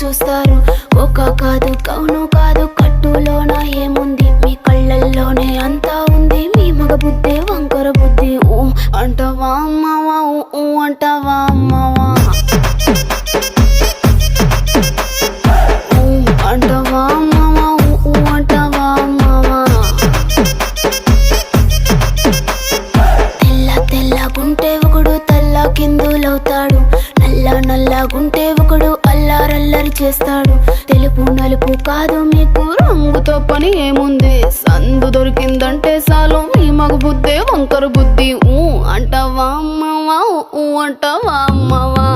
చూస్తారు. ఒక కాదు కౌను కాదు కట్టులోన ఏముంది, మీ కళ్ళల్లోనే అంతా ఉంది. మీ మగ బుద్ధే వంకర బుద్ధి. ఊ అంటావా అమ్మవా, ఊ అంటావా అమ్మవా, ఊ అంటావా అమ్మవా, ఊ అంటావా అమ్మవా. తెల్ల తెల్లగుంటే ఒకడు తల్ల కిందులవుతాడు, నల్ల నల్లగుంటే ఒకడు అల్లారల్లరి చేస్తాడు. తెలుపు నలుపు కాదు మీకు రంగుతో పని ఏముంది, సందు దొరికిందంటే చాలు మీ మగ బుద్ధే వంకర బుద్ధి. ఊ అంటావా అమ్మవా, ఊ అంటావా అమ్మవా.